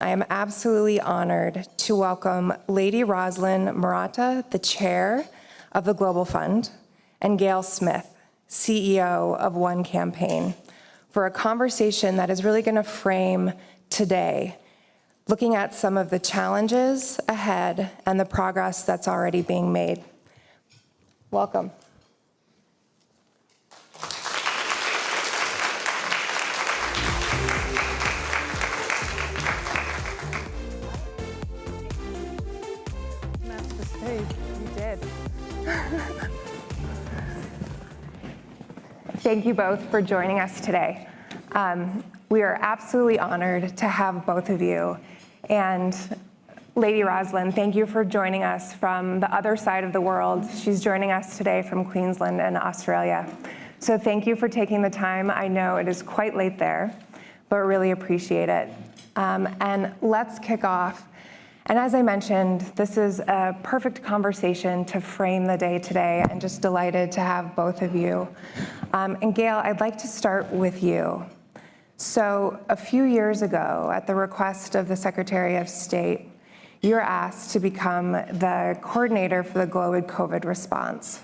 I am absolutely honored to welcome Lady Roslyn Morauta, the chair of the Global Fund, and Gayle Smith, CEO of One Campaign, for a conversation that is really going to frame today, looking at some of the challenges ahead and the progress that's already being made. Welcome. Thank you both for joining us today. We are absolutely honored to have both of you. And Lady Roslyn, thank you for joining us from the other side of the world. She's joining us today from Queensland and Australia. So thank you for taking the time. I know it is quite late there, but really appreciate it. And let's kick off. And as I mentioned, this is a perfect conversation to frame the day today, and just delighted to have both of you. And Gayle, I'd like to start with you. So a few years ago, at the request of the Secretary of State, you were asked to become the coordinator for the global COVID response,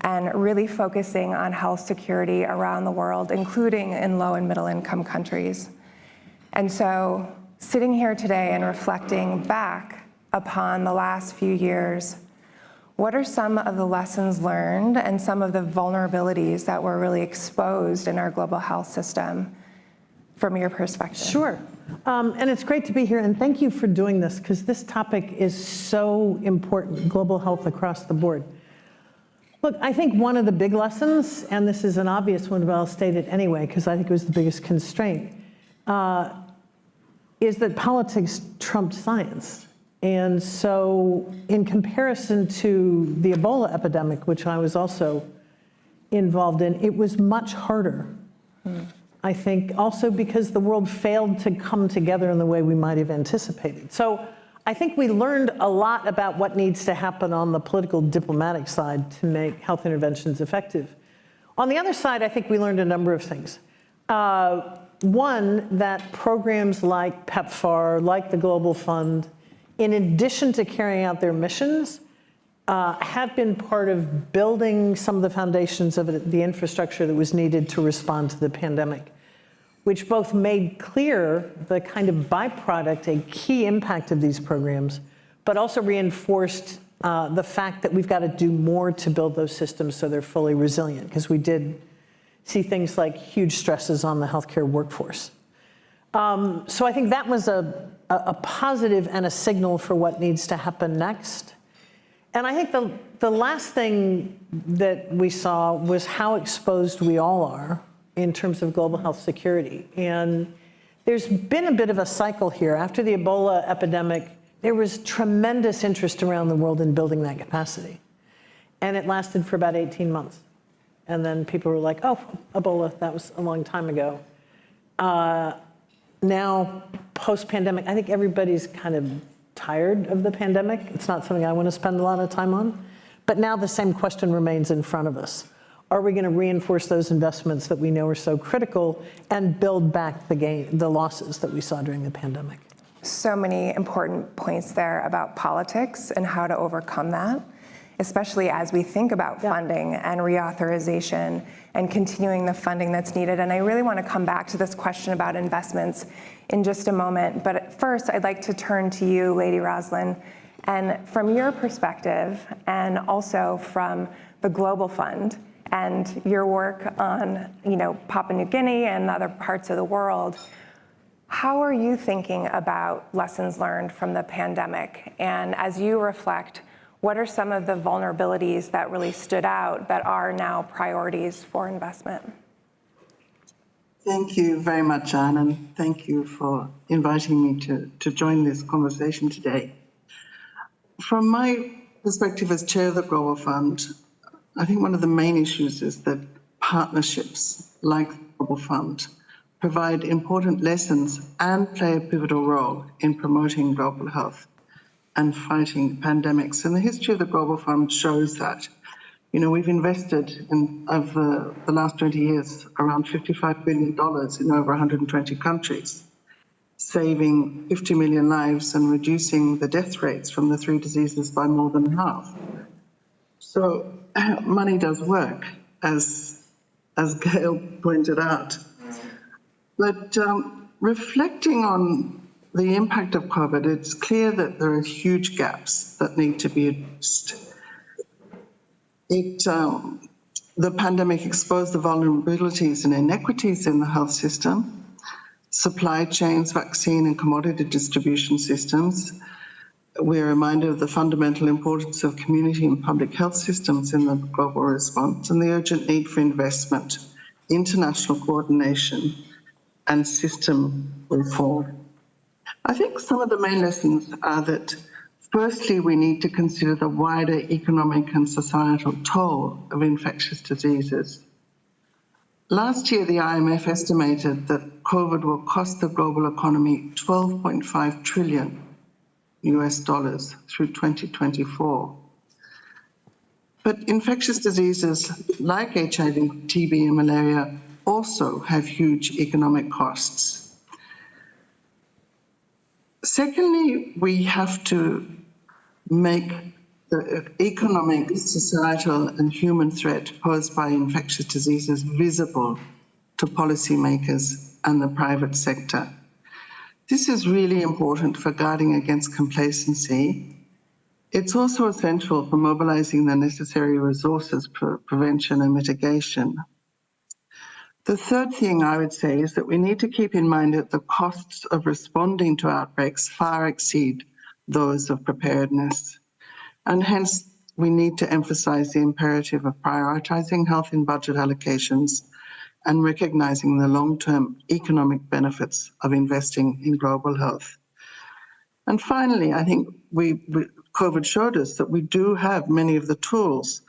and really focusing on health security around the world, including in low and middle income countries. And so, sitting here today and reflecting back upon the last few years, what are some of the lessons learned and some of the vulnerabilities that were really exposed in our global health system from your perspective? Sure. And it's great to be here, and thank you for doing this, because this topic is so important, global health across the board. Look, I think one of the big lessons, and this is an obvious one, but I'll state it anyway, because I think it was the biggest constraint, is that politics trumped science. And so in comparison to the Ebola epidemic, which I was also involved in, it was much harder. I think also because the world failed to come together in the way we might have anticipated. So I think we learned a lot about what needs to happen on the political diplomatic side to make health interventions effective. On the other side, I think we learned a number of things. One, that programs like PEPFAR, like the Global Fund, in addition to carrying out their missions, have been part of building some of the foundations of the infrastructure that was needed to respond to the pandemic, which both made clear the kind of byproduct, a key impact of these programs, but also reinforced the fact that we've got to do more to build those systems so they're fully resilient, because we did see things like huge stresses on the healthcare workforce. So I think that was a positive and a signal for what needs to happen next. And I think the last thing that we saw was how exposed we all are in terms of global health security. And there's been a bit of a cycle here. After the Ebola epidemic, there was tremendous interest around the world in building that capacity. And it lasted for about 18 months. And then people were like, oh, Ebola, that was a long time ago. Now, post-pandemic, I think everybody's kind of tired of the pandemic. It's not something I want to spend a lot of time on. But now the same question remains in front of us. Are we going to reinforce those investments that we know are so critical and build back the losses that we saw during the pandemic? So many important points there about politics and how to overcome that, especially as we think about funding and reauthorization and continuing the funding that's needed. And I really want to come back to this question about investments in just a moment. But first, I'd like to turn to you, Lady Roslyn, and from your perspective, and also from the Global Fund and your work on, Papua New Guinea and other parts of the world, how are you thinking about lessons learned from the pandemic? And as you reflect, what are some of the vulnerabilities that really stood out that are now priorities for investment? Thank you very much, Anne, and thank you for inviting me to join this conversation today. From my perspective as chair of the Global Fund, I think one of the main issues is that partnerships like the Global Fund provide important lessons and play a pivotal role in promoting global health and fighting pandemics. And the history of the Global Fund shows that. We've invested in, over the last 20 years, around $55 billion in over 120 countries. saving 50 million lives and reducing the death rates from the 3 diseases by more than half. So money does work, as Gayle pointed out. But reflecting on the impact of COVID, it's clear that there are huge gaps that need to be addressed. The pandemic exposed the vulnerabilities and inequities in the health system, supply chains, vaccine and commodity distribution systems. We're reminded of the fundamental importance of community and public health systems in the global response and the urgent need for investment, international coordination, and system reform. I think some of the main lessons are that, firstly, we need to consider the wider economic and societal toll of infectious diseases. Last year, the IMF estimated that COVID will cost the global economy $12.5 trillion through 2024. But infectious diseases like HIV, TB, and malaria also have huge economic costs. Secondly, we have to make the economic, societal, and human threat posed by infectious diseases visible to policymakers and the private sector. This is really important for guarding against complacency. It's also essential for mobilizing the necessary resources for prevention and mitigation. The third thing I would say is that we need to keep in mind that the costs of responding to outbreaks far exceed those of preparedness. And hence, we need to emphasize the imperative of prioritizing health in budget allocations and recognizing the long-term economic benefits of investing in global health. And finally, I think COVID showed us that we do have many of the tools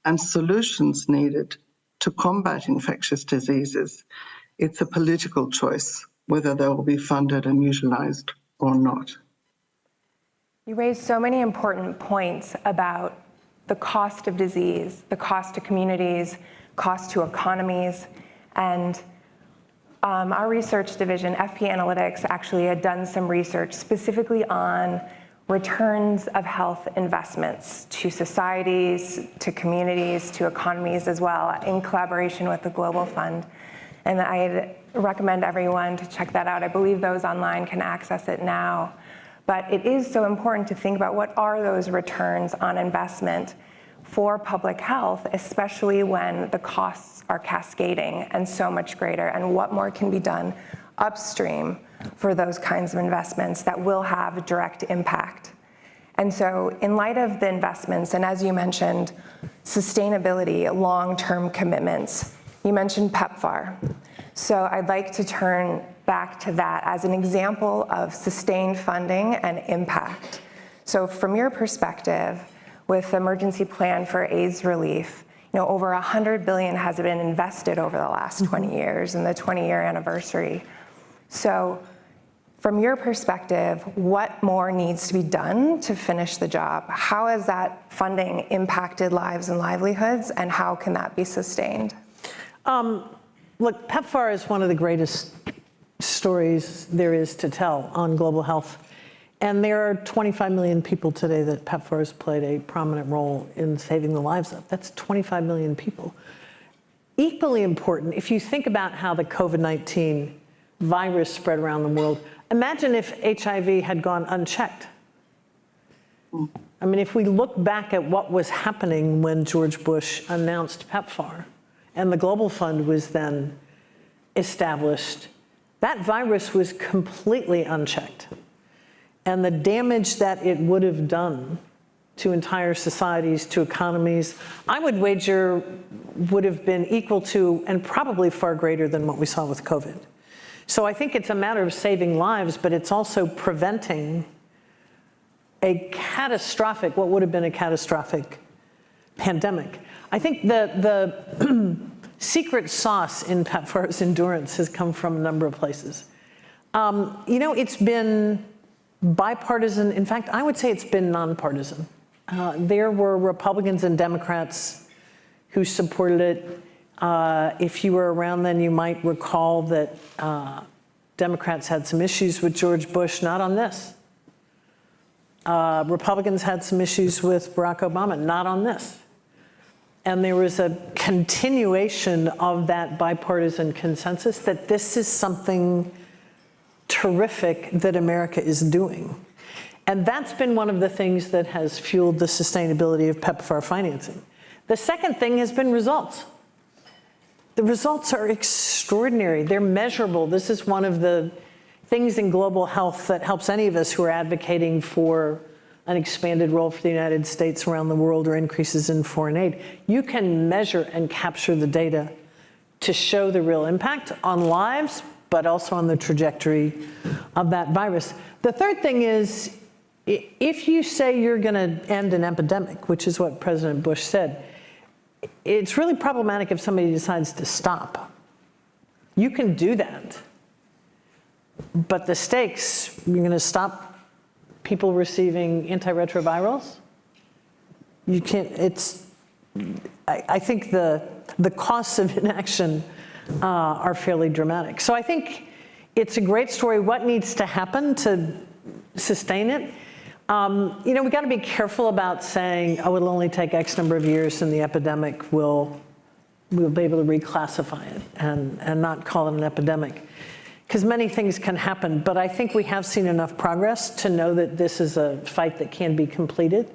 and solutions needed to combat infectious diseases. It's a political choice whether they will be funded and utilized or not. You raised so many important points about the cost of disease, the cost to communities, cost to economies, and our research division, FP Analytics, actually had done some research specifically on returns of health investments to societies, to communities, to economies as well, in collaboration with the Global Fund. And I'd recommend everyone to check that out. I believe those online can access it now. But it is so important to think about what are those returns on investment for public health, especially when the costs are cascading and so much greater, and what more can be done upstream for those kinds of investments that will have direct impact. And so in light of the investments, and as you mentioned, sustainability, long-term commitments, you mentioned PEPFAR. So I'd like to turn back to that as an example of sustained funding and impact. So from your perspective, with the emergency plan for AIDS relief, over $100 billion has been invested over the last 20 years and the 20-year anniversary. So from your perspective, what more needs to be done to finish the job? How has that funding impacted lives and livelihoods, and how can that be sustained? Look, PEPFAR is one of the greatest stories there is to tell on global health. And there are 25 million people today that PEPFAR has played a prominent role in saving the lives of. That's 25 million people. Equally important, if you think about how the COVID-19 virus spread around the world, imagine if HIV had gone unchecked. I mean, if we look back at what was happening when George Bush announced PEPFAR, and the Global Fund was then established, that virus was completely unchecked. And the damage that it would have done to entire societies, to economies, I would wager would have been equal to, and probably far greater than what we saw with COVID. So I think it's a matter of saving lives, but it's also preventing a catastrophic, what would have been a catastrophic pandemic. I think the secret sauce in PEPFAR's endurance has come from a number of places. It's been bipartisan. In fact, I would say it's been nonpartisan. There were Republicans and Democrats who supported it. If you were around then, you might recall that Democrats had some issues with George Bush, not on this. Republicans had some issues with Barack Obama, not on this. And there was a continuation of that bipartisan consensus that this is something terrific that America is doing. And that's been one of the things that has fueled the sustainability of PEPFAR financing. The second thing has been results. The results are extraordinary. They're measurable. This is one of the things in global health that helps any of us who are advocating for an expanded role for the United States around the world or increases in foreign aid. You can measure and capture the data to show the real impact on lives, but also on the trajectory of that virus. The third thing is, if you say you're going to end an epidemic, which is what President Bush said, it's really problematic if somebody decides to stop. You can do that. But the stakes, you're going to stop people receiving antiretrovirals? You can't, I think the costs of inaction are fairly dramatic. So I think it's a great story. What needs to happen to sustain it? You know, we got to be careful about saying, oh, it'll only take X number of years and the epidemic we'll be able to reclassify it and not call it an epidemic. Because many things can happen, but I think we have seen enough progress to know that this is a fight that can be completed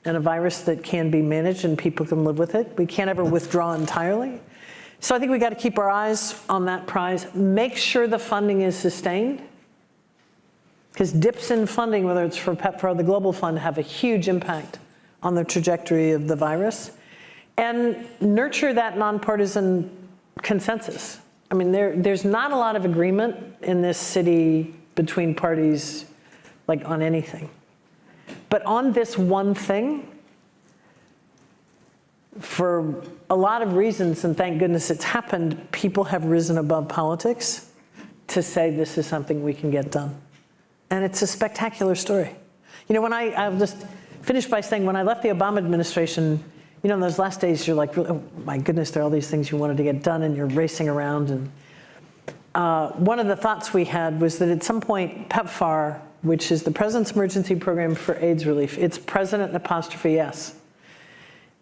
and a virus that can be managed and people can live with it. We can't ever withdraw entirely. So I think we got to keep our eyes on that prize, make sure the funding is sustained, because dips in funding, whether it's for PEPFAR or the Global Fund, have a huge impact on the trajectory of the virus, and nurture that nonpartisan consensus. I mean, there's not a lot of agreement in this city between parties, like on anything. But on this one thing, for a lot of reasons, and thank goodness it's happened, people have risen above politics to say this is something we can get done. And it's a spectacular story. You know, I'll just finish by saying, when I left the Obama administration, you know, in those last days, you're like, oh my goodness, there are all these things you wanted to get done, and you're racing around. And one of the thoughts we had was that at some point, PEPFAR, which is the President's Emergency Program for AIDS Relief, it's President 'S,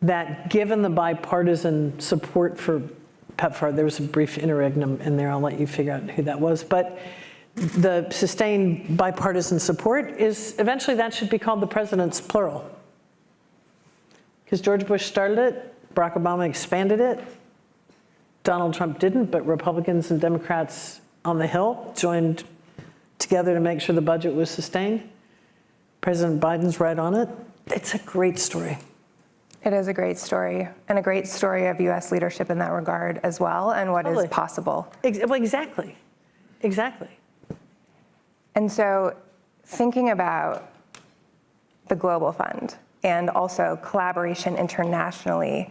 that given the bipartisan support for PEPFAR, there was a brief interregnum in there, I'll let you figure out who that was, but the sustained bipartisan support is, eventually that should be called the President's plural. Because George Bush started it, Barack Obama expanded it, Donald Trump didn't, but Republicans and Democrats on the Hill joined together to make sure the budget was sustained. President Biden's right on it. It's a great story. It is a great story, and a great story of U.S. leadership in that regard as well, and what is possible. Well, exactly. And so, thinking about the Global Fund, and also collaboration internationally.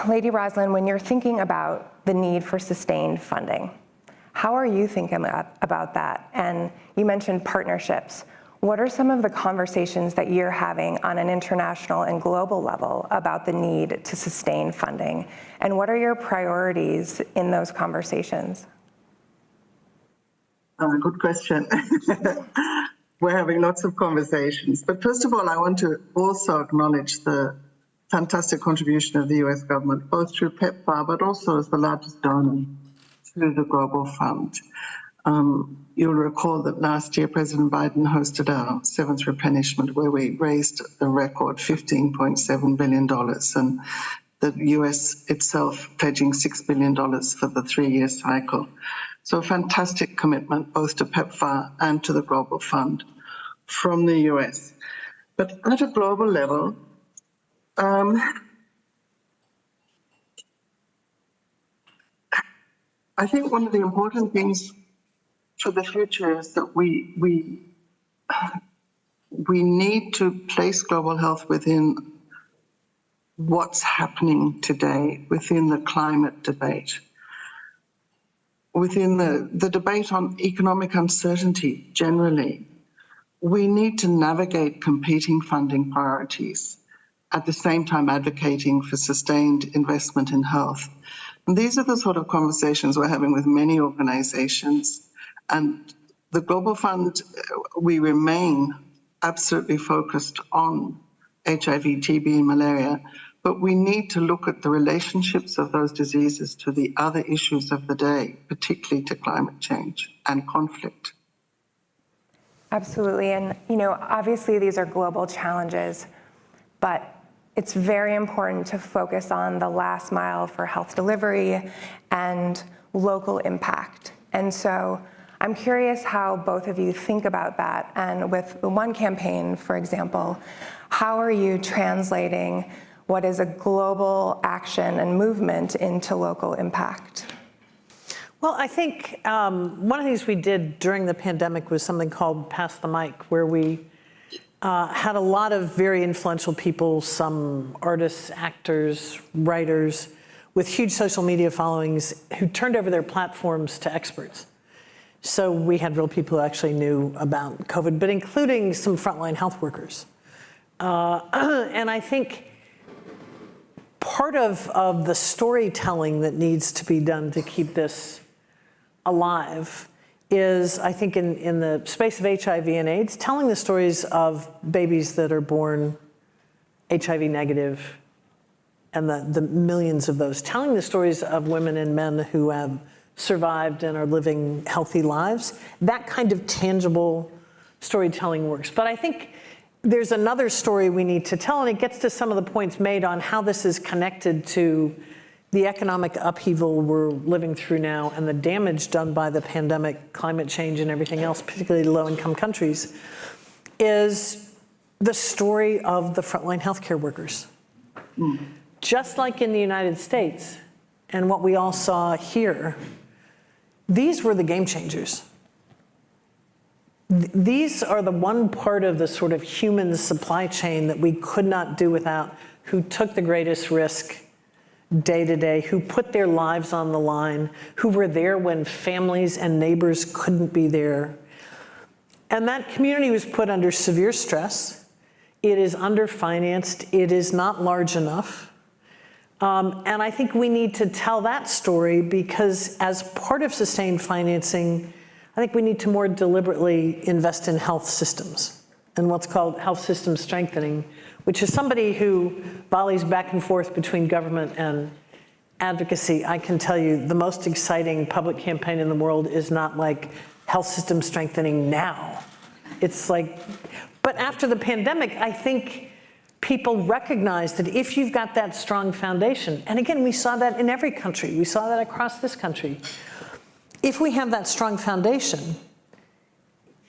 Lady Roslyn, when you're thinking about the need for sustained funding, how are you thinking about that? And you mentioned partnerships. What are some of the conversations that you're having on an international and global level about the need to sustain funding? And what are your priorities in those conversations? Good question. We're having lots of conversations. But first of all, I want to also acknowledge the fantastic contribution of the US government, both through PEPFAR, but also as the largest donor through the Global Fund. You'll recall that last year, President Biden hosted our seventh replenishment, where we raised a record $15.7 billion, and the US itself pledging $6 billion for the 3-year cycle. So a fantastic commitment both to PEPFAR and to the Global Fund from the US. But at a global level, I think one of the important things for the future is that we need to place global health within what's happening today, within the climate debate, within the debate on economic uncertainty generally. We need to navigate competing funding priorities, at the same time advocating for sustained investment in health. And these are the sort of conversations we're having with many organizations And the Global Fund, we remain absolutely focused on HIV, TB, and malaria, but we need to look at the relationships of those diseases to the other issues of the day, particularly to climate change and conflict. Absolutely. And, obviously these are global challenges, but it's very important to focus on the last mile for health delivery and local impact. And so I'm curious how both of you think about that. And with the One campaign, for example, how are you translating what is a global action and movement into local impact? Well, I think one of the things we did during the pandemic was something called Pass the Mic, where we had a lot of very influential people, some artists, actors, writers, with huge social media followings who turned over their platforms to experts. So we had real people who actually knew about COVID, but including some frontline health workers. And I think part of the storytelling that needs to be done to keep this alive is, I think, in the space of HIV and AIDS, telling the stories of babies that are born HIV negative and the millions of those, telling the stories of women and men who have survived and are living healthy lives. That kind of tangible storytelling works. But I think there's another story we need to tell, and it gets to some of the points made on how this is connected to the economic upheaval we're living through now and the damage done by the pandemic, climate change, and everything else, particularly low-income countries, is the story of the frontline healthcare workers. Just like in the United States, and what we all saw here, these were the game changers. These are the one part of the sort of human supply chain that we could not do without, who took the greatest risk day to day, who put their lives on the line, who were there when families and neighbors couldn't be there. And that community was put under severe stress. It is underfinanced. It is not large enough. And I think we need to tell that story because as part of sustained financing, I think we need to more deliberately invest in health systems and what's called health system strengthening, which is somebody who volleys back and forth between government and advocacy. I can tell you the most exciting public campaign in the world is not like health system strengthening now. It's like, but after the pandemic, I think people recognize that if you've got that strong foundation, and again, we saw that in every country, we saw that across this country. If we have that strong foundation,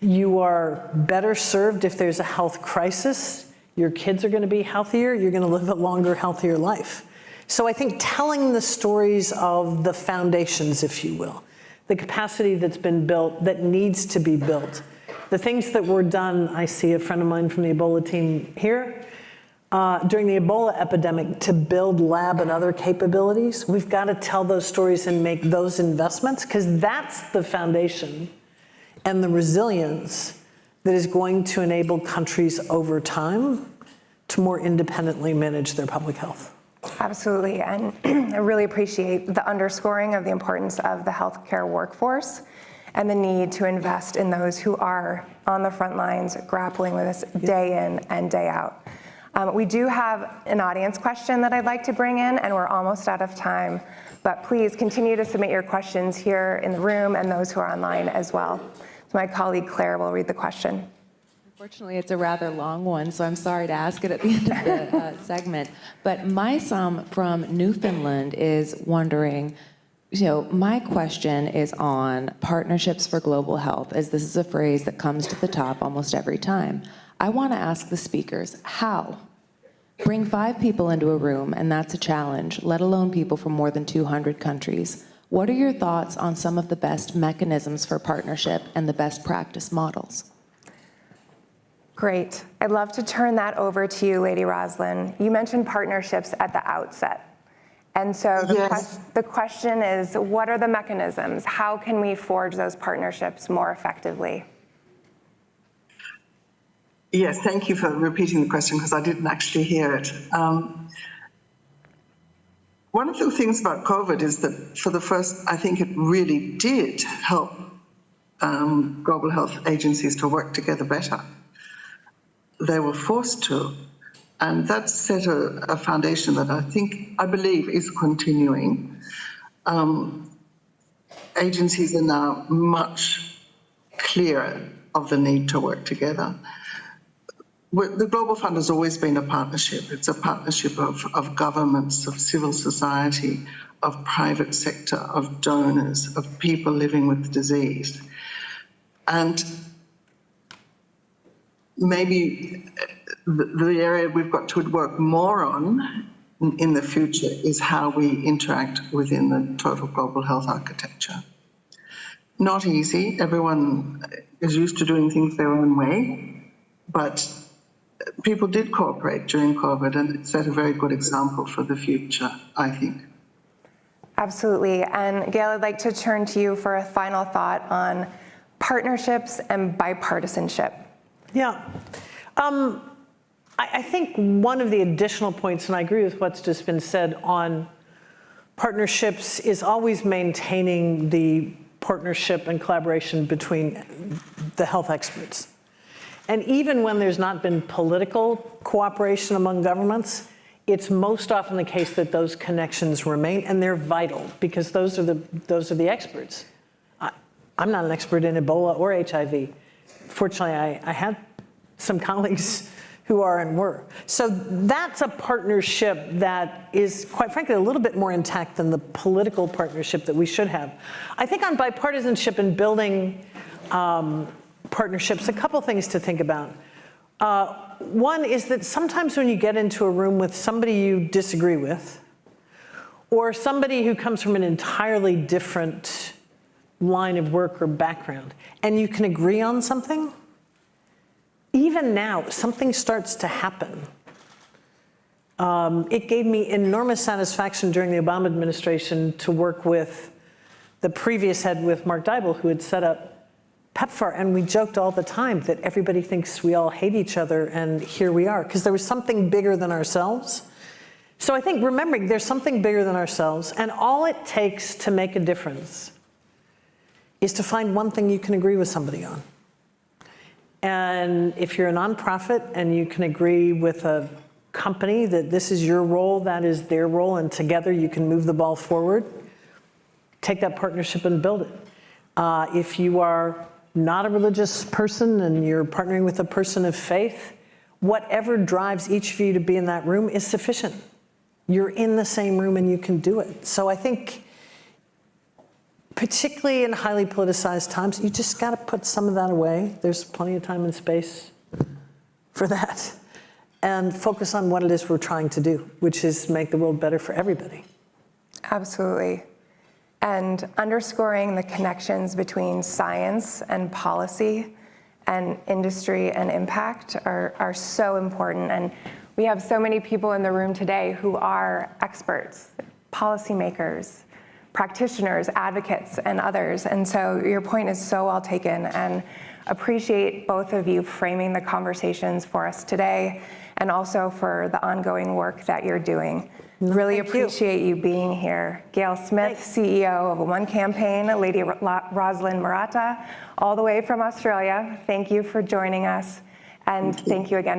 you are better served if there's a health crisis. Your kids are going to be healthier. You're going to live a longer, healthier life. So I think telling the stories of the foundations, if you will, the capacity that's been built, that needs to be built, the things that were done. I see a friend of mine from the Ebola team here. During the Ebola epidemic, to build lab and other capabilities, we've got to tell those stories and make those investments, because that's the foundation and the resilience that is going to enable countries over time to more independently manage their public health. Absolutely, and I really appreciate the underscoring of the importance of the healthcare workforce and the need to invest in those who are on the front lines grappling with this day in and day out. We do have an audience question that I'd like to bring in, and we're almost out of time, but please continue to submit your questions here in the room and those who are online as well. So my colleague Claire will read the question. Unfortunately, it's a rather long one, so I'm sorry to ask it at the end of the segment. But my son from Newfoundland is wondering, my question is on partnerships for global health, as this is a phrase that comes to the top almost every time. I want to ask the speakers, how? Bring 5 people into a room, and that's a challenge, let alone people from more than 200 countries. What are your thoughts on some of the best mechanisms for partnership and the best practice models? Great. I'd love to turn that over to you, Lady Roslyn. You mentioned partnerships at the outset. And so the question is, what are the mechanisms? How can we forge those partnerships more effectively? Yes, thank you for repeating the question because I didn't actually hear it. One of the things about COVID is that for the first, I think it really did help global health agencies to work together better. They were forced to. And that set a foundation that I believe is continuing. Agencies are now much clearer of the need to work together. The Global Fund has always been a partnership. It's a partnership of governments, of civil society, of private sector, of donors, of people living with disease. And maybe the area we've got to work more on in the future is how we interact within the total global health architecture. Not easy. Everyone is used to doing things their own way, but people did cooperate during COVID, and it set a very good example for the future, I think. Absolutely. And Gayle, I'd like to turn to you for a final thought on partnerships and bipartisanship. Yeah. I think one of the additional points, and I agree with what's just been said on partnerships, is always maintaining the partnership and collaboration between the health experts. And even when there's not been political cooperation among governments, it's most often the case that those connections remain, and they're vital because those are the experts. I'm not an expert in Ebola or HIV. Fortunately, I had some colleagues who are and were. So that's a partnership that is, quite frankly, a little bit more intact than the political partnership that we should have. I think on bipartisanship and building partnerships, a couple things to think about. One is that sometimes when you get into a room with somebody you disagree with, or somebody who comes from an entirely different line of work or background, and you can agree on something, even now, something starts to happen. It gave me enormous satisfaction during the Obama administration to work with the previous head, with Mark Dybul, who had set up PEPFAR, and we joked all the time that everybody thinks we all hate each other, and here we are, because there was something bigger than ourselves. So I think remembering there's something bigger than ourselves, and all it takes to make a difference is to find one thing you can agree with somebody on. And if you're a nonprofit and you can agree with a company that this is your role, that is their role, and together you can move the ball forward, take that partnership and build it. If you are not a religious person and you're partnering with a person of faith, whatever drives each of you to be in that room is sufficient. You're in the same room and you can do it. So I think, particularly in highly politicized times, you just got to put some of that away. There's plenty of time and space for that. And focus on what it is we're trying to do, which is make the world better for everybody. Absolutely. And underscoring the connections between science and policy and industry and impact are so important. And we have so many people in the room today who are experts, policymakers, practitioners, advocates, and others. And so your point is so well taken, and appreciate both of you framing the conversations for us today, and also for the ongoing work that you're doing. Really appreciate you being here. Gayle Smith, CEO of One Campaign, Lady Roslyn Morauta, all the way from Australia. Thank you for joining us, and thank you again